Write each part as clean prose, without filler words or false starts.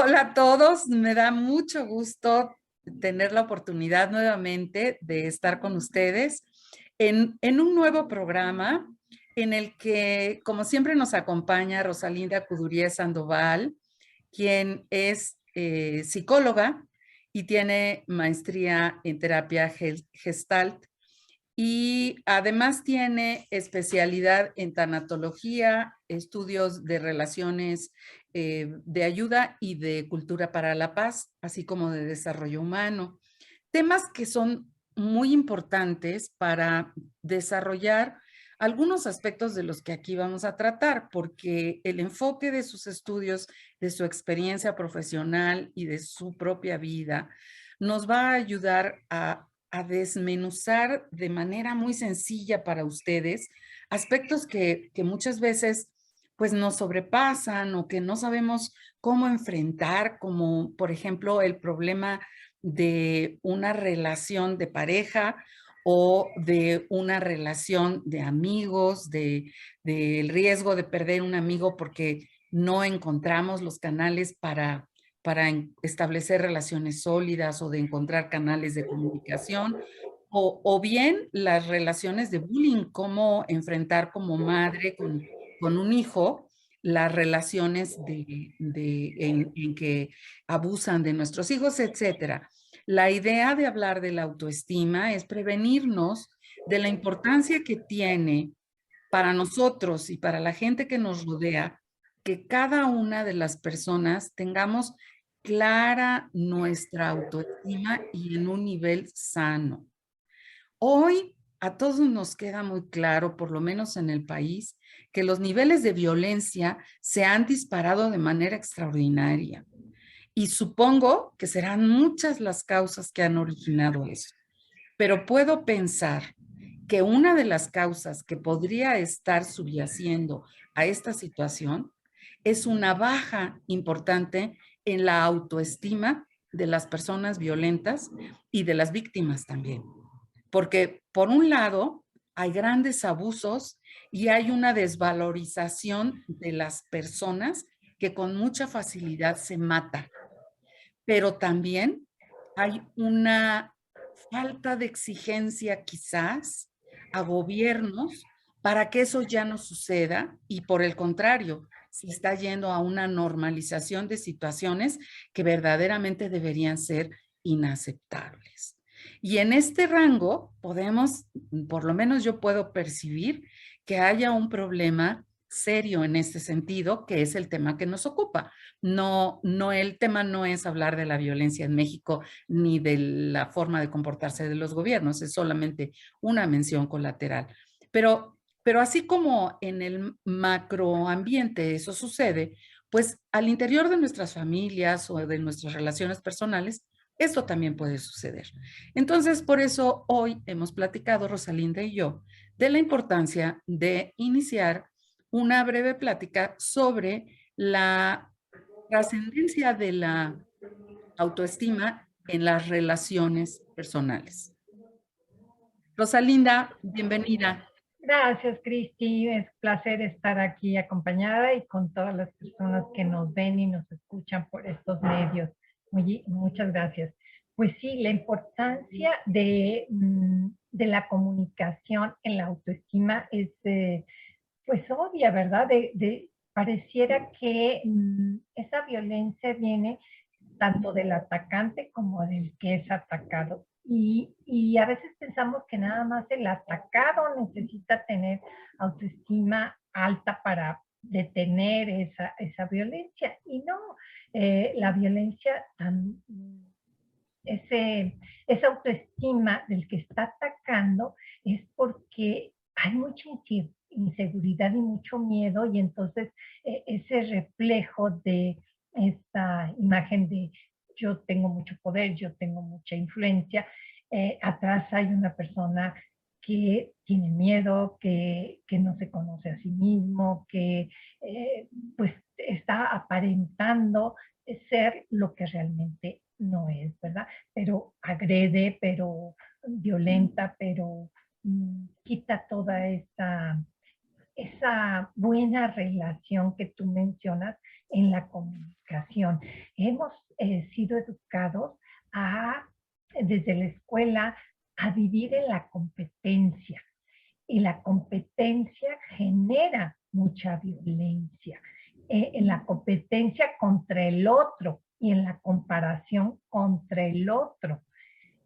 Hola a todos, me da mucho gusto tener la oportunidad nuevamente de estar con ustedes en un nuevo programa en el que, como siempre, nos acompaña Rosalinda Cuduría Sandoval, quien es psicóloga y tiene maestría en terapia Gestalt y además tiene especialidad en tanatología, estudios de relaciones de ayuda y de cultura para la paz, así como de desarrollo humano. Temas que son muy importantes para desarrollar algunos aspectos de los que aquí vamos a tratar, porque el enfoque de sus estudios, de su experiencia profesional y de su propia vida, nos va a ayudar a desmenuzar de manera muy sencilla para ustedes aspectos que muchas veces pues nos sobrepasan o que no sabemos cómo enfrentar, como por ejemplo el problema de una relación de pareja o de una relación de amigos, del riesgo de perder un amigo porque no encontramos los canales para establecer relaciones sólidas o de encontrar canales de comunicación, o bien las relaciones de bullying, cómo enfrentar como madre con un hijo las relaciones en que abusan de nuestros hijos, etcétera. La idea de hablar de la autoestima es prevenirnos de la importancia que tiene para nosotros y para la gente que nos rodea, que cada una de las personas tengamos clara nuestra autoestima y en un nivel sano. Hoy a todos nos queda muy claro, por lo menos en el país, que los niveles de violencia se han disparado de manera extraordinaria. Y supongo que serán muchas las causas que han originado eso. Pero puedo pensar que una de las causas que podría estar subyaciendo a esta situación es una baja importante en la autoestima de las personas violentas y de las víctimas también. Porque por un lado hay grandes abusos y hay una desvalorización de las personas que con mucha facilidad se matan, pero también hay una falta de exigencia quizás a gobiernos para que eso ya no suceda y por el contrario, se está yendo a una normalización de situaciones que verdaderamente deberían ser inaceptables. Y en este rango podemos, por lo menos yo puedo percibir que haya un problema serio en este sentido, que es el tema que nos ocupa. No, el tema no es hablar de la violencia en México ni de la forma de comportarse de los gobiernos, es solamente una mención colateral. Pero así como en el macroambiente eso sucede, pues al interior de nuestras familias o de nuestras relaciones personales, esto también puede suceder. Entonces, por eso hoy hemos platicado, Rosalinda y yo, de la importancia de iniciar una breve plática sobre la trascendencia de la autoestima en las relaciones personales. Rosalinda, bienvenida. Gracias, Cristi. Es un placer estar aquí acompañada y con todas las personas que nos ven y nos escuchan por estos medios. Muchas gracias. Pues sí, la importancia de la comunicación en la autoestima es pues obvia, ¿verdad? Pareciera que esa violencia viene tanto del atacante como del que es atacado. Y a veces pensamos que nada más el atacado necesita tener autoestima alta para detener esa violencia. Y no, la violencia, esa autoestima del que está atacando es porque hay mucha inseguridad y mucho miedo y entonces ese reflejo de esta imagen de yo tengo mucho poder, yo tengo mucha influencia, atrás hay una persona que tiene miedo, que no se conoce a sí mismo, que pues está aparentando ser lo que realmente no es, ¿verdad? Pero agrede, pero violenta, pero quita toda esa buena relación que tú mencionas, en la comunicación. Hemos sido educados desde la escuela a vivir en la competencia, y la competencia genera mucha violencia, en la competencia contra el otro y en la comparación contra el otro,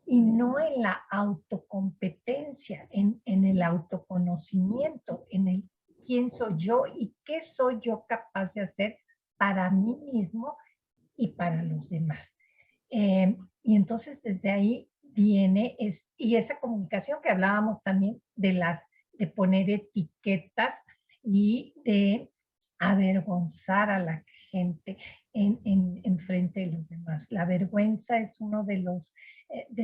y no en la autocompetencia, en el autoconocimiento, en el quién soy yo y qué soy yo capaz de hacer para mí mismo y para los demás. Y entonces desde ahí viene, y esa comunicación que hablábamos también de poner etiquetas y de avergonzar a la gente en frente de los demás. La vergüenza es uno de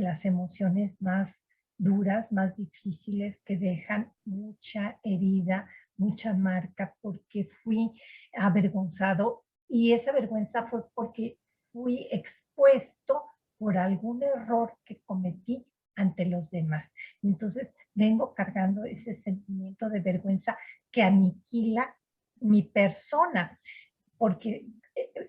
las emociones más duras, más difíciles, que dejan mucha herida, mucha marca, porque fui avergonzado, y esa vergüenza fue porque fui expuesto por algún error que cometí ante los demás. Entonces vengo cargando ese sentimiento de vergüenza que aniquila mi persona, porque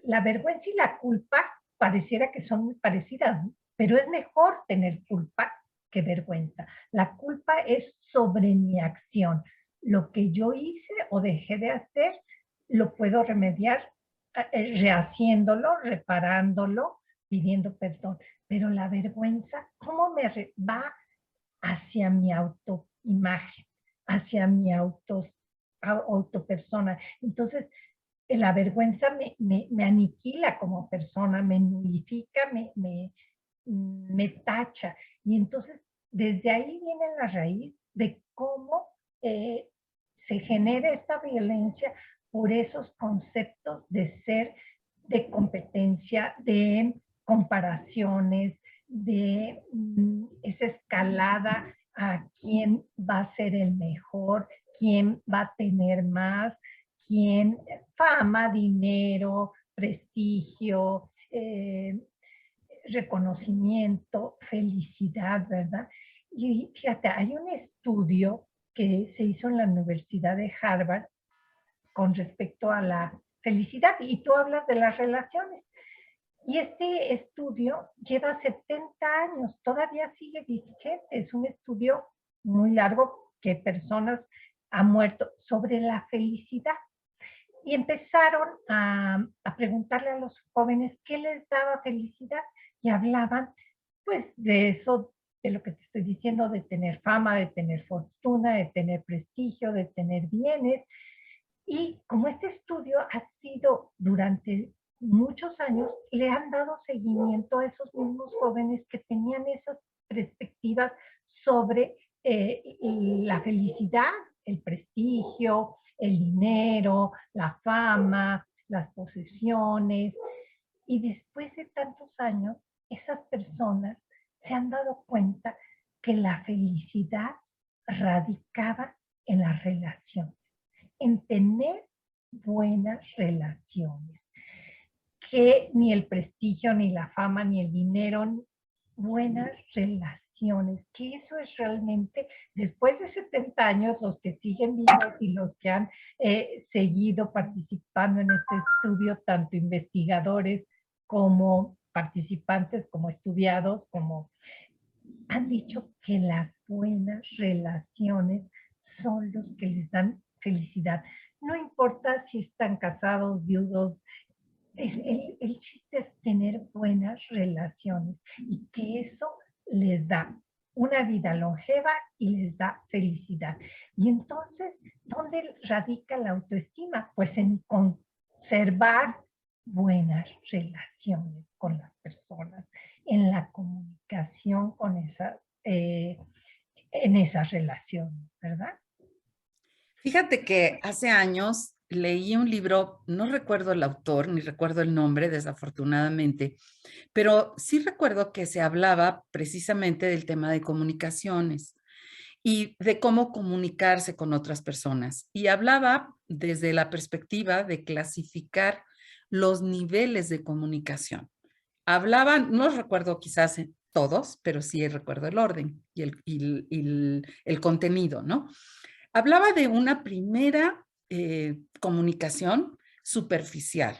la vergüenza y la culpa pareciera que son muy parecidas, pero es mejor tener culpa que vergüenza. La culpa es sobre mi acción. Lo que yo hice o dejé de hacer, lo puedo remediar rehaciéndolo, reparándolo, pidiendo perdón. Pero la vergüenza, ¿cómo me va hacia mi autoimagen, hacia mi autopersona? Entonces, la vergüenza me aniquila como persona, me nulifica, me tacha. Y entonces, desde ahí viene la raíz de cómo se genera esta violencia por esos conceptos de ser, de competencia, de comparaciones, de esa escalada a quién va a ser el mejor, quién va a tener más, quién, fama, dinero, prestigio, reconocimiento, felicidad, ¿verdad? Y fíjate, hay un estudio que se hizo en la Universidad de Harvard con respecto a la felicidad, y tú hablas de las relaciones. Y este estudio lleva 70 años, todavía sigue vigente, es un estudio muy largo que personas han muerto sobre la felicidad. Y empezaron a preguntarle a los jóvenes qué les daba felicidad, y hablaban pues de eso, de lo que te estoy diciendo, de tener fama, de tener fortuna, de tener prestigio, de tener bienes. Y como este estudio ha sido durante muchos años, le han dado seguimiento a esos mismos jóvenes que tenían esas perspectivas sobre la felicidad, el prestigio, el dinero, la fama, las posesiones. Y después de tantos años, esas personas se han dado cuenta que la felicidad radicaba en las relaciones, en tener buenas relaciones, que ni el prestigio, ni la fama, ni el dinero, buenas relaciones, que eso es realmente, después de 70 años, los que siguen vivos y los que han seguido participando en este estudio, tanto investigadores como participantes, como estudiados, como han dicho que las buenas relaciones son los que les dan felicidad. No importa si están casados, viudos, el chiste es tener buenas relaciones, y que eso les da una vida longeva y les da felicidad. Y entonces, ¿dónde radica la autoestima? Pues en conservar buenas relaciones con las personas, en la comunicación con en esas relaciones, ¿verdad? Fíjate que hace años leí un libro, no recuerdo el autor ni recuerdo el nombre, desafortunadamente, pero sí recuerdo que se hablaba precisamente del tema de comunicaciones y de cómo comunicarse con otras personas. Y hablaba desde la perspectiva de clasificar los niveles de comunicación. Hablaban, no recuerdo quizás todos, pero sí recuerdo el orden y el contenido, ¿no? Hablaba de una primera comunicación superficial,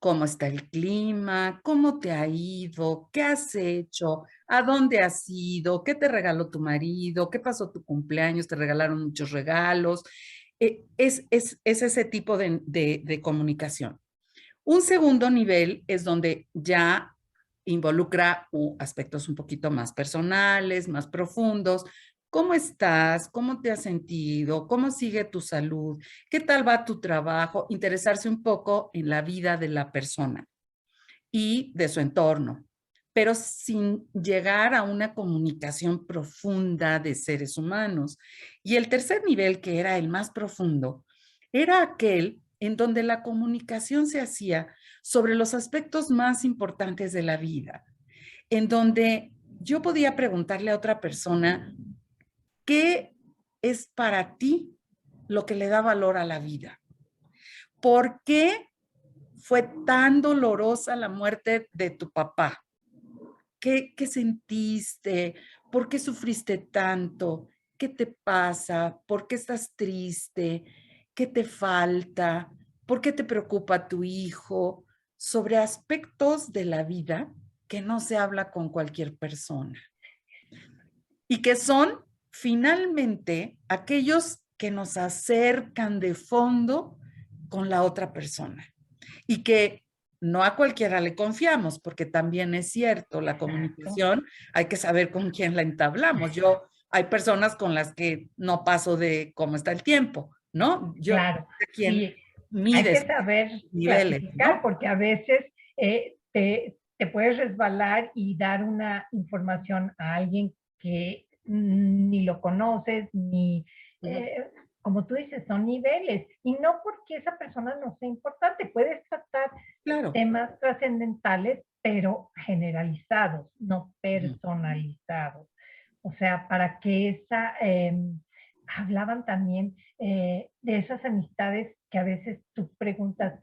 cómo está el clima, cómo te ha ido, qué has hecho, a dónde has ido, qué te regaló tu marido, qué pasó tu cumpleaños, te regalaron muchos regalos. Es ese tipo de comunicación. Un segundo nivel es donde ya involucra aspectos un poquito más personales, más profundos. ¿Cómo estás? ¿Cómo te has sentido? ¿Cómo sigue tu salud? ¿Qué tal va tu trabajo? Interesarse un poco en la vida de la persona y de su entorno, pero sin llegar a una comunicación profunda de seres humanos. Y el tercer nivel, que era el más profundo, era aquel en donde la comunicación se hacía sobre los aspectos más importantes de la vida, en donde yo podía preguntarle a otra persona, ¿qué es para ti lo que le da valor a la vida? ¿Por qué fue tan dolorosa la muerte de tu papá? ¿Qué sentiste? ¿Por qué sufriste tanto? ¿Qué te pasa? ¿Por qué estás triste? ¿Qué te falta? ¿Por qué te preocupa tu hijo? Sobre aspectos de la vida que no se habla con cualquier persona y que son finalmente aquellos que nos acercan de fondo con la otra persona y que no a cualquiera le confiamos, porque también es cierto, la Exacto. comunicación hay que saber con quién la entablamos. Yo, hay personas con las que no paso de cómo está el tiempo, ¿no? Yo, Claro, a quien sí, hay mides que saber niveles, clasificar ¿no? porque a veces te puedes resbalar y dar una información a alguien que ni lo conoces, ni, eh, como tú dices, son niveles. Y no porque esa persona no sea importante, puedes tratar Claro. temas trascendentales, pero generalizados, no Ujú. personalizados. O sea, para que hablaban también de esas amistades que a veces tú preguntas,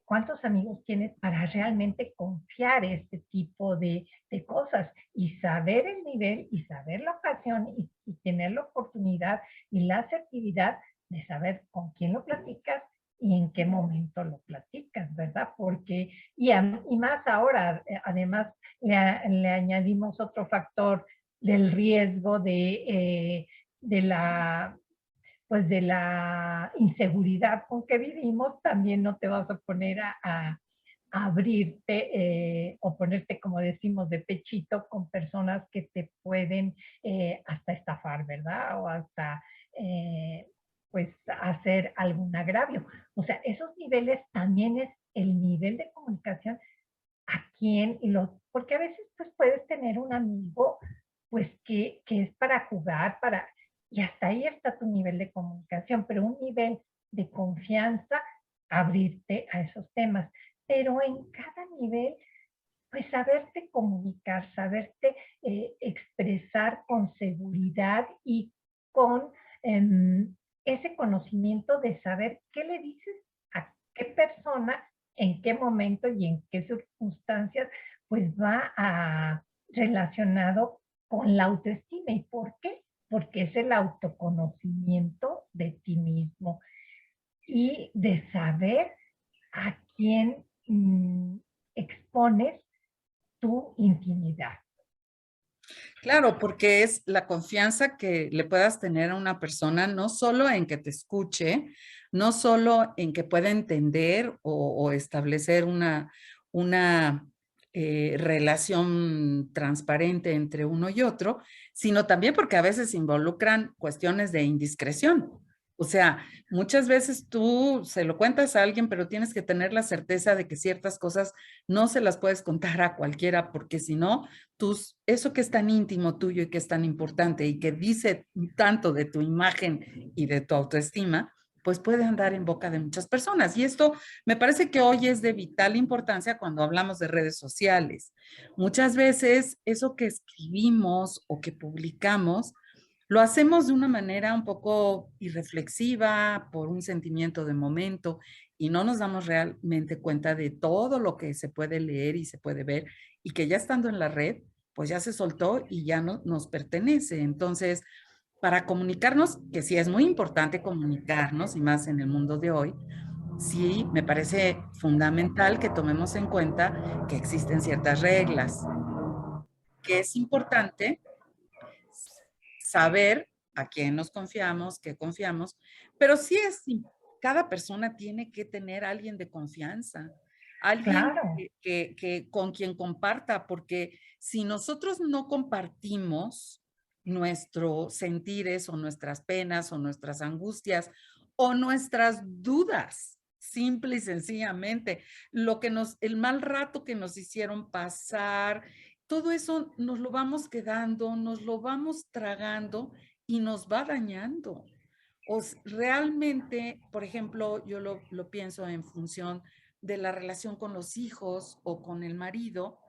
¿cuántos amigos tienes para realmente confiar este tipo de cosas? Y saber el nivel y saber la ocasión y tener la oportunidad y la asertividad de saber con quién lo platicas y en qué momento lo platicas, ¿verdad? Porque, y más ahora, además, le añadimos otro factor del riesgo de la pues de la inseguridad con que vivimos, también no te vas a poner a abrirte o ponerte, como decimos, de pechito con personas que te pueden hasta estafar, ¿verdad? O hasta, pues, hacer algún agravio. O sea, esos niveles también es el nivel de comunicación a quién y los, porque a veces pues puedes tener un amigo pues que es para jugar, y hasta ahí está tu nivel de comunicación, pero un nivel de confianza, abrirte a esos temas. Pero en cada nivel, pues saberte comunicar, saberte expresar con seguridad y con ese conocimiento de saber qué le dices a qué persona, en qué momento y en qué circunstancias, pues va relacionado con la autoestima. ¿Y por qué? Porque es el autoconocimiento de ti mismo y de saber a quién expones tu intimidad. Claro, porque es la confianza que le puedas tener a una persona, no solo en que te escuche, no solo en que pueda entender o establecer una relación transparente entre uno y otro, sino también porque a veces involucran cuestiones de indiscreción. O sea, muchas veces tú se lo cuentas a alguien, pero tienes que tener la certeza de que ciertas cosas no se las puedes contar a cualquiera, porque si no, eso que es tan íntimo tuyo y que es tan importante y que dice tanto de tu imagen y de tu autoestima, pues puede andar en boca de muchas personas. Y esto me parece que hoy es de vital importancia cuando hablamos de redes sociales. Muchas veces eso que escribimos o que publicamos, lo hacemos de una manera un poco irreflexiva, por un sentimiento de momento, y no nos damos realmente cuenta de todo lo que se puede leer y se puede ver, y que ya estando en la red, pues ya se soltó y ya no nos pertenece. Entonces, para comunicarnos, que sí es muy importante comunicarnos, y más en el mundo de hoy, sí me parece fundamental que tomemos en cuenta que existen ciertas reglas, que es importante saber a quién nos confiamos, qué confiamos, pero sí cada persona tiene que tener a alguien de confianza, alguien Claro, con quien comparta, porque si nosotros no compartimos nuestros sentires o nuestras penas o nuestras angustias o nuestras dudas, simple y sencillamente, el mal rato que nos hicieron pasar, todo eso nos lo vamos quedando, nos lo vamos tragando y nos va dañando. Realmente, por ejemplo, yo lo pienso en función de la relación con los hijos o con el marido,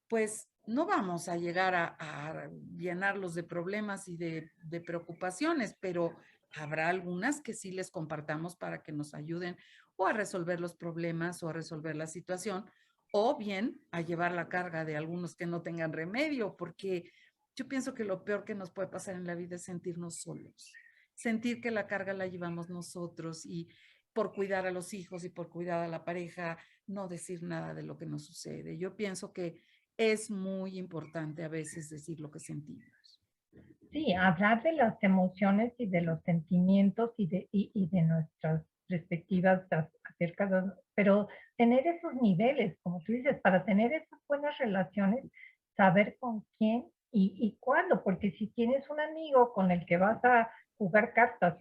pues no vamos a llegar a llenarlos de problemas y de preocupaciones, pero habrá algunas que sí les compartamos para que nos ayuden o a resolver los problemas o a resolver la situación, o bien a llevar la carga de algunos que no tengan remedio, porque yo pienso que lo peor que nos puede pasar en la vida es sentirnos solos, sentir que la carga la llevamos nosotros y por cuidar a los hijos y por cuidar a la pareja, no decir nada de lo que nos sucede. Yo pienso que es muy importante a veces decir lo que sentimos. sí, hablar de las emociones y de los sentimientos y de nuestras perspectivas acerca de, pero tener esos niveles, como tú dices, para tener esas buenas relaciones, saber con quién y cuándo, porque si tienes un amigo con el que vas a jugar cartas,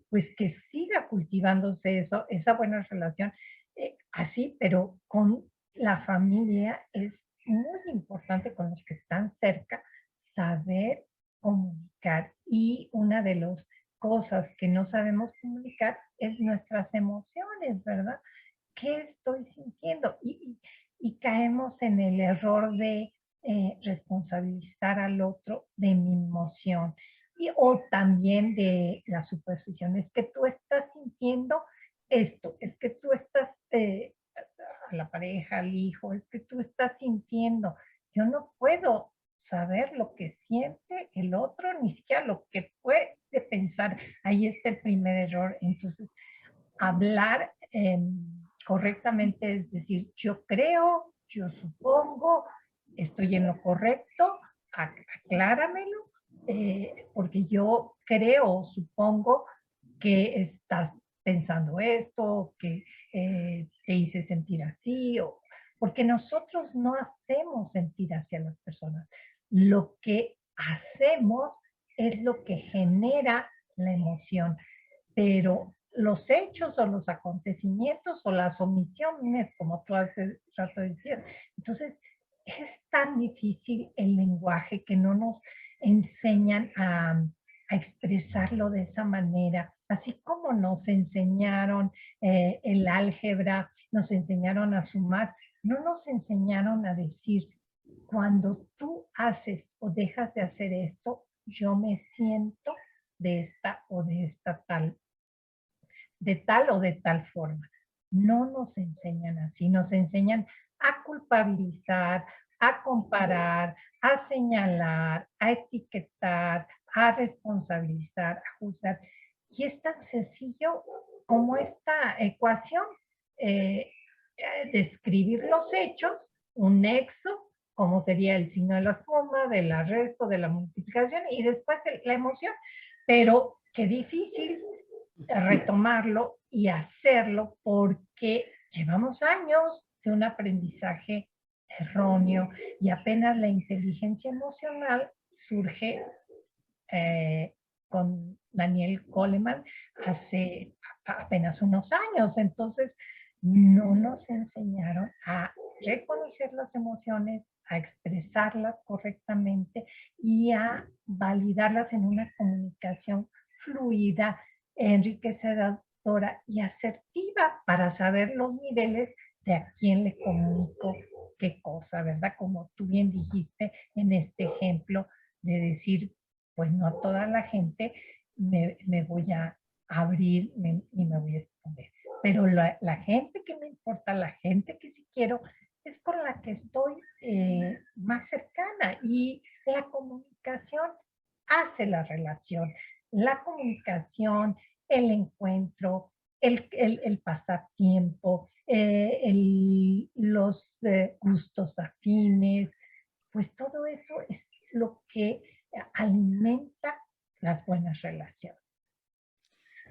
pues que siga cultivándose eso, esa buena relación, así, pero con la familia es muy importante, con los que están cerca, saber comunicar. Y una de las cosas que no sabemos comunicar es nuestras emociones, ¿verdad? ¿Qué estoy sintiendo? Y caemos en el error de responsabilizar al otro de mi emoción. O también de la superstición. Es que tú estás sintiendo esto, es que tú estás, a la pareja, al hijo, es que tú estás sintiendo. Yo no puedo saber lo que siente el otro, ni siquiera lo que puede pensar. Ahí está el primer error. Entonces, hablar correctamente es decir, yo creo, yo supongo, estoy en lo correcto, acláramelo, porque yo creo, supongo que estás pensando esto, que te hice sentir así, porque nosotros no hacemos sentir hacia las personas. Lo que hacemos es lo que genera la emoción, pero los hechos o los acontecimientos o las omisiones, como tú hace rato decías. Entonces, es tan difícil el lenguaje que no nos enseñan a expresarlo de esa manera, así como nos enseñaron el álgebra, nos enseñaron a sumar, no nos enseñaron a decir, cuando tú haces o dejas de hacer esto, yo me siento de esta o de tal o de tal forma. No nos enseñan así, nos enseñan a culpabilizar, a comparar, a señalar, a etiquetar, a responsabilizar, a juzgar. Y es tan sencillo como esta ecuación, eh, describir los hechos, un nexo, como sería el signo de la suma, del arresto, de la multiplicación y después la emoción. Pero qué difícil retomarlo y hacerlo porque llevamos años de un aprendizaje erróneo y apenas la inteligencia emocional surge con Daniel Goleman hace apenas unos años. Entonces, no nos enseñaron a reconocer las emociones, a expresarlas correctamente y a validarlas en una comunicación fluida, enriquecedora y asertiva para saber los niveles de a quién le comunico qué cosa, ¿verdad? Como tú bien dijiste en este ejemplo de decir, pues no a toda la gente me voy a abrir y me voy a exponer. Pero la gente que me importa, la gente que sí quiero, es con la que estoy más cercana. Y la comunicación hace la relación. La comunicación, el encuentro, el pasar tiempo, los gustos afines, pues todo eso es lo que alimenta las buenas relaciones.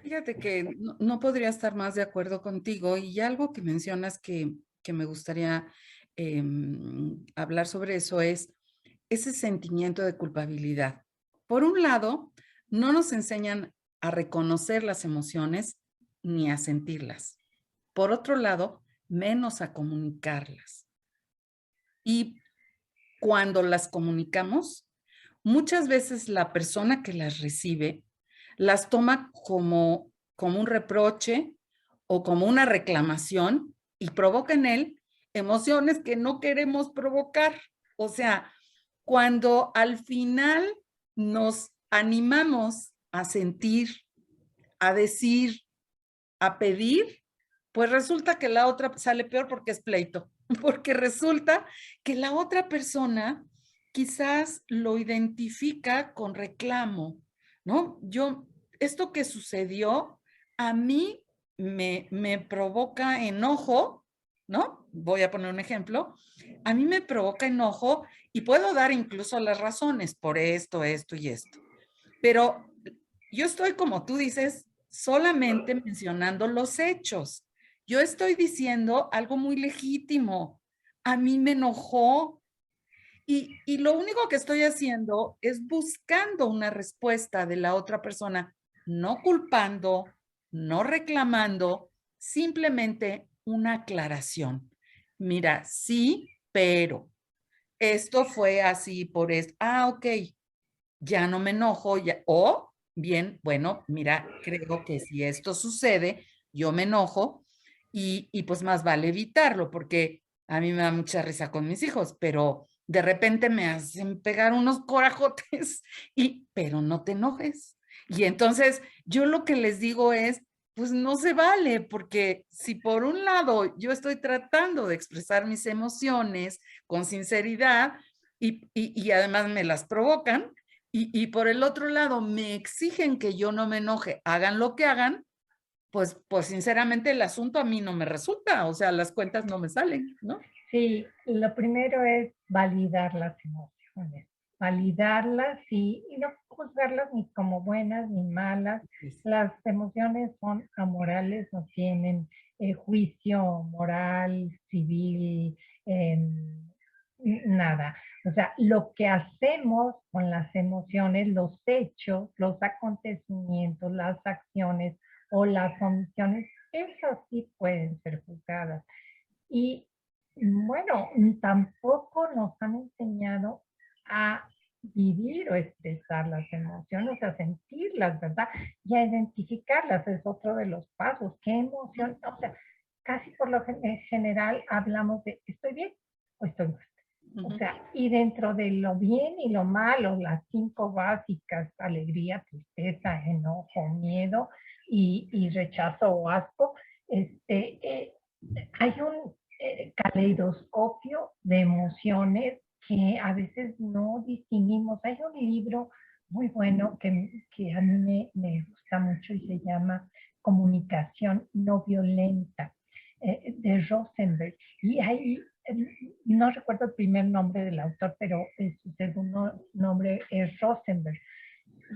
Fíjate que no podría estar más de acuerdo contigo y algo que mencionas que me gustaría hablar sobre eso es ese sentimiento de culpabilidad. Por un lado, no nos enseñan a reconocer las emociones ni a sentirlas. Por otro lado, menos a comunicarlas. Y cuando las comunicamos, muchas veces la persona que las recibe las toma como un reproche o como una reclamación y provoca en él emociones que no queremos provocar. O sea, cuando al final nos animamos a sentir, a decir, a pedir, pues resulta que la otra sale peor porque es pleito, porque resulta que la otra persona quizás lo identifica con reclamo, ¿no? Esto que sucedió a mí me provoca enojo, ¿no? Voy a poner un ejemplo. A mí me provoca enojo y puedo dar incluso las razones por esto, esto y esto. Pero yo estoy, como tú dices, solamente mencionando los hechos. Yo estoy diciendo algo muy legítimo. A mí me enojó y lo único que estoy haciendo es buscando una respuesta de la otra persona, no culpando, no reclamando, simplemente una aclaración. Mira, sí, pero esto fue así por esto. Ah, ok, ya no me enojo, ya, o bien, bueno, mira, creo que si esto sucede, yo me enojo y pues más vale evitarlo, porque a mí me da mucha risa con mis hijos, pero de repente me hacen pegar unos corajotes pero no te enojes. Y entonces yo lo que les digo es, pues no se vale, porque si por un lado yo estoy tratando de expresar mis emociones con sinceridad y además me las provocan, y por el otro lado me exigen que yo no me enoje, hagan lo que hagan, pues sinceramente el asunto a mí no me resulta, o sea, las cuentas no me salen, ¿no? Sí, lo primero es validar las emociones, validarlas y no juzgarlas ni como buenas ni malas. Las emociones son amorales, no tienen juicio moral, civil, nada. O sea, lo que hacemos con las emociones, los hechos, los acontecimientos, las acciones o las omisiones, esas sí pueden ser juzgadas. Y bueno, tampoco nos han enseñado a vivir o expresar las emociones, a sentirlas, ¿verdad? Y a identificarlas es otro de los pasos. ¿Qué emoción? O sea, casi por lo general hablamos de estoy bien o estoy mal. O sea, y dentro de lo bien y lo malo, las 5 básicas, alegría, tristeza, enojo, miedo y rechazo o asco, hay un caleidoscopio de emociones que a veces no distinguimos. Hay un libro muy bueno que a mí me gusta mucho y se llama Comunicación no violenta, de Rosenberg. Y ahí, no recuerdo el primer nombre del autor, pero su segundo nombre es Rosenberg.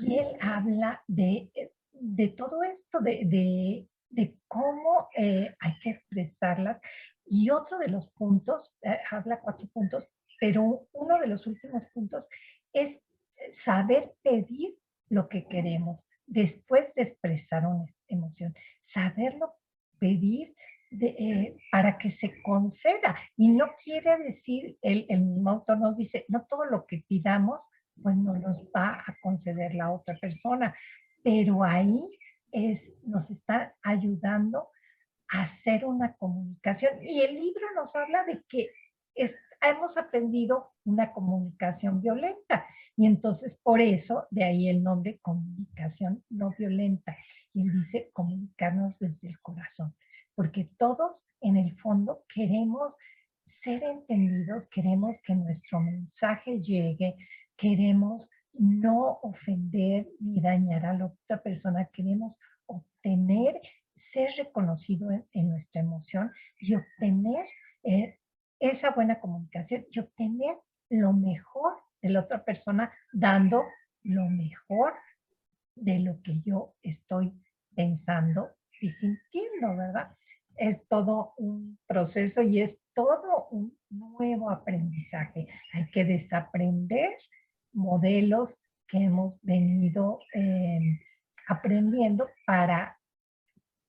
Y él habla de todo esto, de cómo hay que expresarlas. Y otro de los puntos, habla 4 puntos, pero uno de los últimos puntos es saber pedir lo que queremos después de expresar una emoción. Saberlo pedir para que se conceda. Y no quiere decir, el mismo autor nos dice, no todo lo que pidamos pues no nos va a conceder la otra persona. Pero ahí nos está ayudando a hacer una comunicación. Y el libro nos habla de que hemos aprendido una comunicación violenta. Y entonces por eso, de ahí el nombre comunicación no violenta. Y dice comunicarnos desde el corazón. Porque todos en el fondo queremos ser entendidos, queremos que nuestro mensaje llegue, queremos no ofender ni dañar a la otra persona, queremos obtener ser reconocido en nuestra emoción y obtener esa buena comunicación y obtener lo mejor de la otra persona, dando lo mejor de lo que yo estoy pensando y sintiendo, ¿verdad? Es todo un proceso y es todo un nuevo aprendizaje. Hay que desaprender modelos que hemos venido aprendiendo para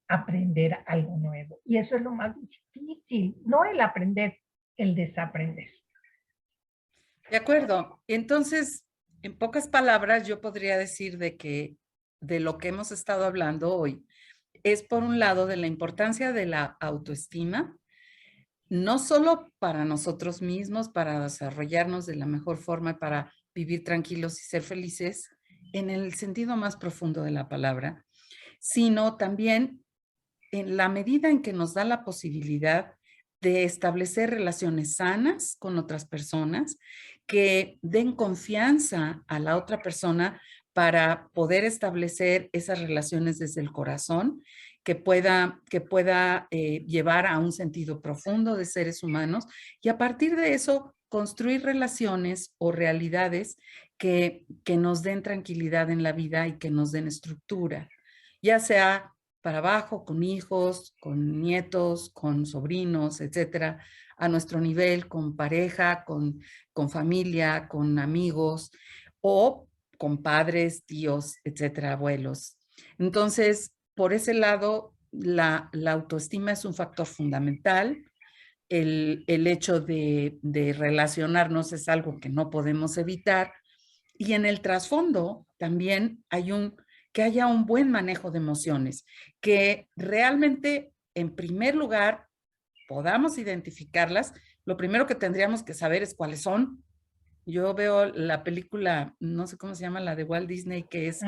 aprender algo nuevo. Y eso es lo más difícil, no el aprender, el desaprender. De acuerdo. Entonces, en pocas palabras, yo podría decir de que de lo que hemos estado hablando hoy es, por un lado, de la importancia de la autoestima, no solo para nosotros mismos, para desarrollarnos de la mejor forma, para vivir tranquilos y ser felices, en el sentido más profundo de la palabra, sino también en la medida en que nos da la posibilidad de establecer relaciones sanas con otras personas, que den confianza a la otra persona para poder establecer esas relaciones desde el corazón, que pueda llevar a un sentido profundo de seres humanos y a partir de eso construir relaciones o realidades que nos den tranquilidad en la vida y que nos den estructura, ya sea para abajo, con hijos, con nietos, con sobrinos, etcétera, a nuestro nivel, con pareja, con familia, con amigos o con padres, tíos, etcétera, abuelos. Entonces, por ese lado, la autoestima es un factor fundamental. El hecho de relacionarnos es algo que no podemos evitar. Y en el trasfondo también que haya un buen manejo de emociones, que realmente, en primer lugar, podamos identificarlas. Lo primero que tendríamos que saber es cuáles son. Yo veo la película, no sé cómo se llama, la de Walt Disney, que es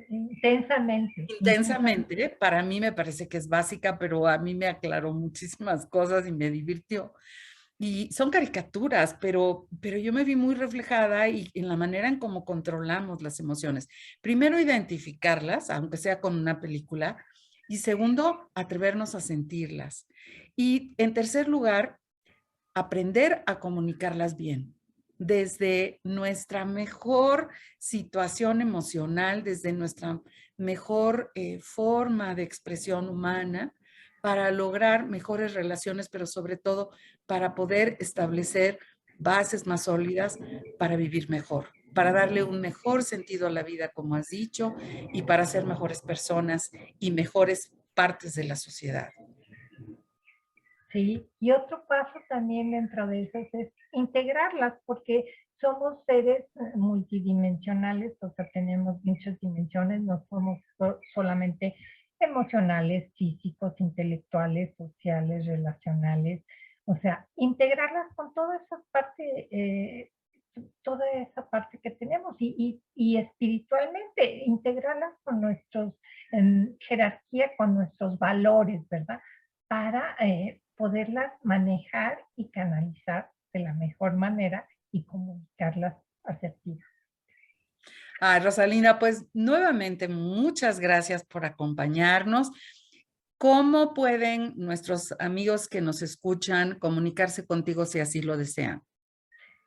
Intensamente. Intensamente. Para mí me parece que es básica, pero a mí me aclaró muchísimas cosas y me divirtió. Y son caricaturas, pero yo me vi muy reflejada y en la manera en cómo controlamos las emociones. Primero, identificarlas, aunque sea con una película. Y segundo, atrevernos a sentirlas. Y en tercer lugar, aprender a comunicarlas bien. Desde nuestra mejor situación emocional, desde nuestra mejor forma de expresión humana, para lograr mejores relaciones, pero sobre todo para poder establecer bases más sólidas para vivir mejor, para darle un mejor sentido a la vida, como has dicho, y para ser mejores personas y mejores partes de la sociedad. Sí, y otro paso también dentro de eso es integrarlas, porque somos seres multidimensionales, o sea, tenemos muchas dimensiones, no somos solamente emocionales, físicos, intelectuales, sociales, relacionales, o sea, integrarlas con toda esa parte que tenemos y espiritualmente, integrarlas con nuestros jerarquía, con nuestros valores, ¿verdad? Para poderlas manejar y canalizar de la mejor manera y comunicarlas asertivas. Rosalina, pues nuevamente muchas gracias por acompañarnos. ¿Cómo pueden nuestros amigos que nos escuchan comunicarse contigo si así lo desean?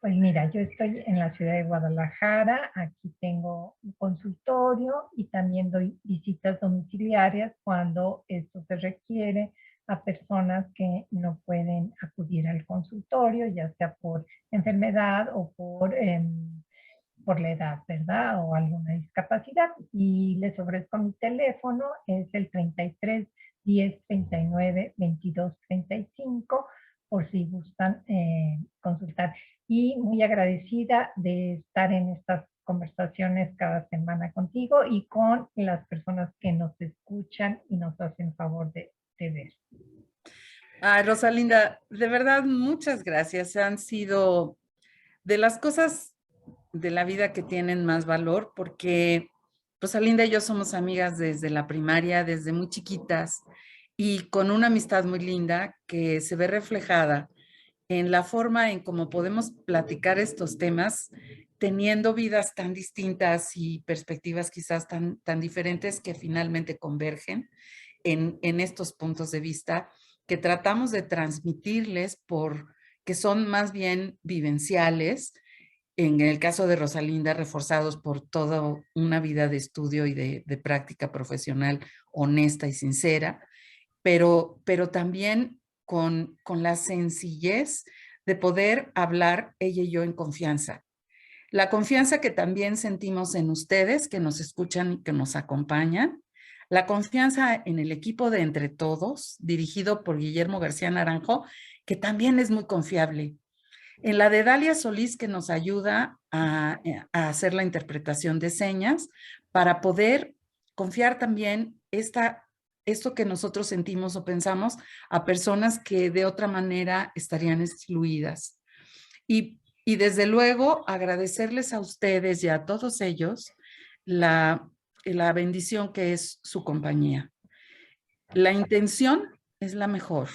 Pues mira, yo estoy en la ciudad de Guadalajara, aquí tengo un consultorio y también doy visitas domiciliarias cuando esto se requiere a personas que no pueden acudir al consultorio, ya sea por enfermedad o por la edad, ¿verdad? O alguna discapacidad. Y les ofrezco mi teléfono, es el 33 10 39 22 35, por si gustan consultar. Y muy agradecida de estar en estas conversaciones cada semana contigo y con las personas que nos escuchan y nos hacen favor de ver. Rosalinda, de verdad, muchas gracias. Han sido de las cosas de la vida que tienen más valor, porque Rosalinda y yo somos amigas desde la primaria, desde muy chiquitas, y con una amistad muy linda que se ve reflejada en la forma en cómo podemos platicar estos temas teniendo vidas tan distintas y perspectivas quizás tan diferentes que finalmente convergen en estos puntos de vista que tratamos de transmitirles que son más bien vivenciales, en el caso de Rosalinda, reforzados por toda una vida de estudio y de práctica profesional honesta y sincera, pero también con la sencillez de poder hablar ella y yo en confianza. La confianza que también sentimos en ustedes, que nos escuchan y que nos acompañan. La confianza en el equipo de Entre Todos, dirigido por Guillermo García Naranjo, que también es muy confiable. En la de Dalia Solís, que nos ayuda a hacer la interpretación de señas para poder confiar también esto que nosotros sentimos o pensamos a personas que de otra manera estarían excluidas. Y desde luego agradecerles a ustedes y a todos ellos la bendición que es su compañía. La intención es la mejor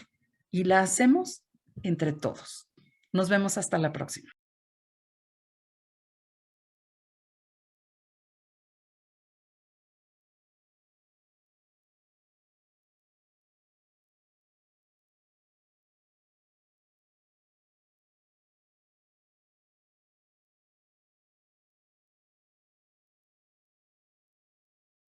y la hacemos entre todos. Nos vemos hasta la próxima.